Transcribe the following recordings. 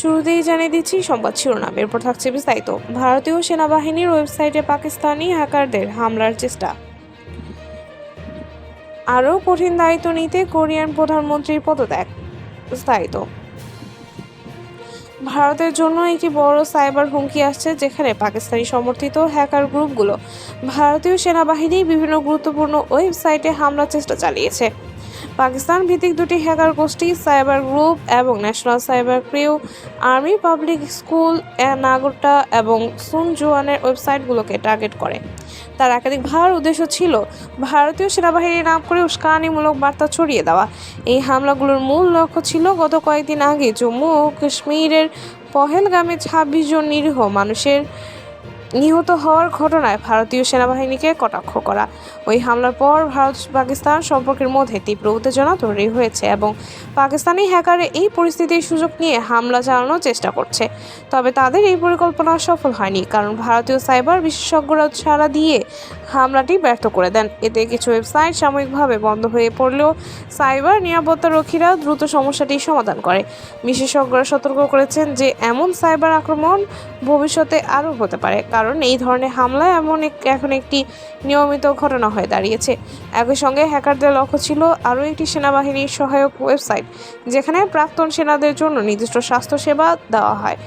শুরুতেই জানিয়ে দিচ্ছি সংবাদ শিরোনাম, এরপর থাকছে বিস্তারিত। ভারতীয় সেনাবাহিনীর ওয়েবসাইটে পাকিস্তানি হ্যাকারদের হামলার চেষ্টা, আরও কঠিন দায়িত্ব নিতে কোরিয়ান প্রধানমন্ত্রীর পদত্যাগ। বিস্তারিত। ভারতের জন্য একটি বড় সাইবার হুমকি আসছে, যেখানে পাকিস্তানি সমর্থিত হ্যাকার গ্রুপগুলো ভারতীয় সেনাবাহিনীর বিভিন্ন গুরুত্বপূর্ণ ওয়েবসাইটে হামলার চেষ্টা চালিয়েছে। পাকিস্তান ভিত্তিক দুটি হ্যাকার গোষ্ঠী সাইবার গ্রুপ এবং national cyber crew army public school Nagrota এবং সুনজুয়ানের ওয়েবসাইটগুলোকে টার্গেট করে। তার একাধিক উদ্দেশ্য ছিল ভারতীয় সেনাবাহিনীর নাম করে উস্কানিমূলক বার্তা ছড়িয়ে দেওয়া। এই হামলাগুলোর মূল লক্ষ্য ছিল গত কয়েকদিন আগে জম্মু ও কাশ্মীরের পহেলগামে ২৬ জন নিরীহ মানুষের নিহত হওয়ার ঘটনায় ভারতীয় সেনাবাহিনীকে কটাক্ষ করা। ওই হামলার পর ভারত পাকিস্তান সম্পর্কের মধ্যে তীব্র উত্তেজনা তৈরি হয়েছে এবং পাকিস্তানি হ্যাকাররা এই পরিস্থিতির সুযোগ নিয়ে হামলা চালানোর চেষ্টা করছে। তবে তাদের এই পরিকল্পনা সফল হয়নি, কারণ ভারতীয় সাইবার বিশেষজ্ঞরা ছাড়া দিয়ে হামলাটি ব্যর্থ করে দেন। এতে কিছু ওয়েবসাইট সাময়িকভাবে বন্ধ হয়ে পড়লেও সাইবার নিরাপত্তারক্ষীরা দ্রুত সমস্যাটি সমাধান করে। বিশেষজ্ঞরা সতর্ক করেছেন যে এমন সাইবার আক্রমণ ভবিষ্যতে আরও হতে পারে, কারণ এই ধরনের হামলা এখন একটি নিয়মিত ঘটনা হয়ে দাঁড়িয়েছে। একই সঙ্গে হ্যাকারদের লক্ষ্য ছিল আরও একটি সেনাবাহিনীর সহায়ক ওয়েবসাইট, যেখানে প্রাক্তন সেনাদের জন্য নির্দিষ্ট স্বাস্থ্যসেবা দেওয়া হয়।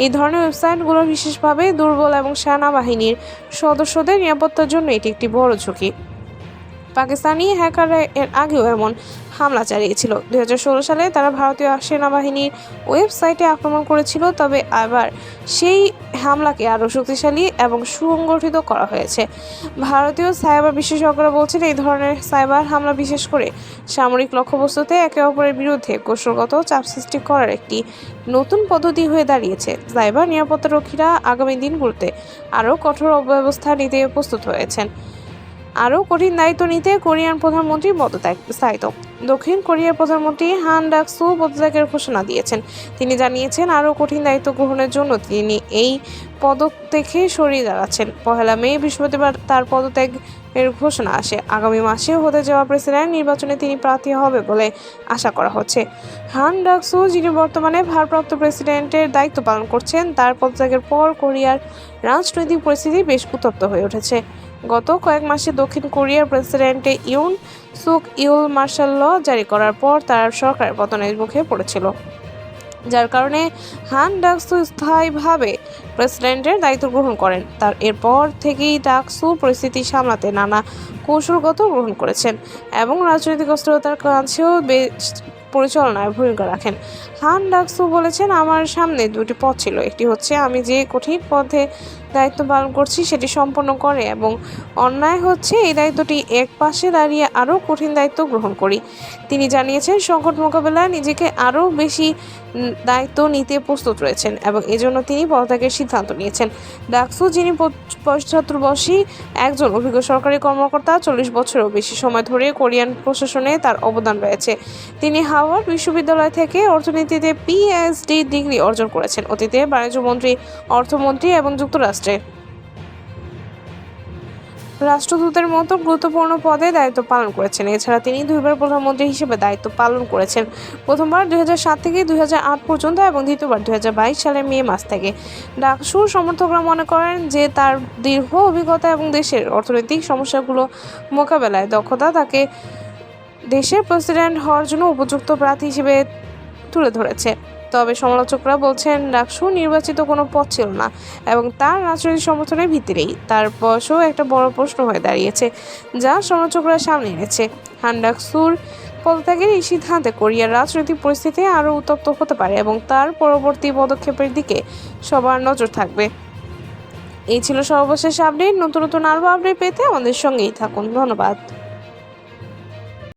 এই ধরনের ওয়েবসাইটগুলো বিশেষভাবে দুর্বল এবং সেনাবাহিনীর সদস্যদের নিরাপত্তার জন্য এটি একটি বড় ঝুঁকি। পাকিস্তানি হ্যাকাররা এর আগেও এমন হামলা চালিয়েছিল। ২০১৬ সালে তারা ভারতীয় সেনাবাহিনীর ওয়েবসাইটে আক্রমণ করেছিল, তবে আবার সেই হামলাকে আরও শক্তিশালী এবং সুসংগঠিত করা হয়েছে। ভারতীয় সাইবার বিশেষজ্ঞরা বলছেন এই ধরনের সাইবার হামলা বিশেষ করে সামরিক লক্ষ্যবস্তুতে একে অপরের বিরুদ্ধে কৌশলগত চাপ সৃষ্টি করার একটি নতুন পদ্ধতি হয়ে দাঁড়িয়েছে। সাইবার নিরাপত্তারক্ষীরা আগামী দিনগুলোতে আরও কঠোর ব্যবস্থা নিতে প্রস্তুত হয়েছেন। আরও কঠিন দায়িত্ব নিতে কোরিয়ান প্রধানমন্ত্রীর পদত্যাগ। বিস্তারিত। দক্ষিণ কোরিয়ার প্রধানমন্ত্রী হান ডাক-সু পদত্যাগের ঘোষণা দিয়েছেন। তিনি জানিয়েছেন আরও কঠিন দায়িত্ব গ্রহণের জন্য তিনি এই পদত্যাগে সরিয়ে দাঁড়াচ্ছেন। ১ মে বৃহস্পতিবার তার পদত্যাগের ঘোষণা আসে। আগামী মাসে হতে যাওয়া প্রেসিডেন্ট নির্বাচনে তিনি প্রার্থী হবে বলে আশা করা হচ্ছে। হান ডাক-সু, যিনি বর্তমানে ভারপ্রাপ্ত প্রেসিডেন্টের দায়িত্ব পালন করছেন, তার পদত্যাগের পর কোরিয়ার রাজনৈতিক পরিস্থিতি বেশ উত্তপ্ত হয়ে উঠেছে। গত কয়েক মাসে দক্ষিণ কোরিয়ার প্রেসিডেন্ট ইউন সুক ইউল মার্শাল ল জারি করার পর তার সরকারের পতনের মুখে পড়েছিল, যার কারণে হান ডাক-সু স্থায়ীভাবে প্রেসিডেন্টের দায়িত্ব গ্রহণ করেন। তার এরপর থেকেই ডাক-সু পরিস্থিতি সামলাতে নানা কৌশলগত গ্রহণ করেছেন এবং রাজনৈতিক অস্থিরতার কাছেও বেশ পরিচালনায় ভূমিকা রাখেন। হান ডাক-সু বলেছেন, আমার সামনে দুটি পথ ছিল। একটি হচ্ছে আমি যে কঠিন পথে দায়িত্ব পালন করছি সেটি সম্পন্ন করে, এবং অন্যায় হচ্ছে এই দায়িত্বটি এক পাশে দাঁড়িয়ে আরও কঠিন দায়িত্ব গ্রহণ করি। তিনি জানিয়েছেন সংকট মোকাবেলায় নিজেকে আরও বেশি দায়িত্ব নিতে প্রস্তুত রয়েছেন এবং এজন্য তিনি পদত্যাগের সিদ্ধান্ত নিয়েছেন। ডাক-সু, যিনি ৭৫ বর্ষী একজন অভিজ্ঞ সরকারি কর্মকর্তা, ৪০ বছরেরও বেশি সময় ধরে কোরিয়ান প্রশাসনে তার অবদান রয়েছে। তিনি হাওয়ার্ড বিশ্ববিদ্যালয় থেকে অর্থনীতিতে পিএইচডি ডিগ্রি অর্জন করেছেন। অতীতে বাণিজ্য মন্ত্রী, অর্থমন্ত্রী এবং যুক্তরাষ্ট্রের রাষ্ট্রদূতের মতো গুরুত্বপূর্ণ পদে দায়িত্ব পালন করেছেন। এছাড়া তিনি দুইবার প্রধানমন্ত্রী হিসেবে দায়িত্ব পালন করেছেন, প্রথমবার ২০০৭ থেকে ২০০৮ পর্যন্ত এবং দ্বিতীয়বার ২০২২ সালের মে মাস থেকে। ডাক-সুর সমর্থকরা মনে করেন যে তার দীর্ঘ অভিজ্ঞতা এবং দেশের অর্থনৈতিক সমস্যাগুলো মোকাবেলায় দক্ষতা তাকে দেশের প্রেসিডেন্ট হওয়ার জন্য উপযুক্ত প্রার্থী হিসেবে তুলে ধরেছে। তবে সমালোচকরা বলছেন ডাক-সু নির্বাচিত কোনো পদ ছিল না এবং তার রাজনৈতিক সমর্থনের ভিত্তি নেই। তার বয়সও একটা বড় প্রশ্ন হয়ে দাঁড়িয়েছে, যা সমালোচকরা সামনে এনেছে। হান ডাক-সুর পদত্যাগের এই সিদ্ধান্তে কোরিয়ার রাজনৈতিক পরিস্থিতি আরও উত্তপ্ত হতে পারে এবং তার পরবর্তী পদক্ষেপের দিকে সবার নজর থাকবে। এই ছিল সর্বশেষ আপডেট। নতুন আরও আপডেট পেতে আমাদের সঙ্গেই থাকুন। ধন্যবাদ।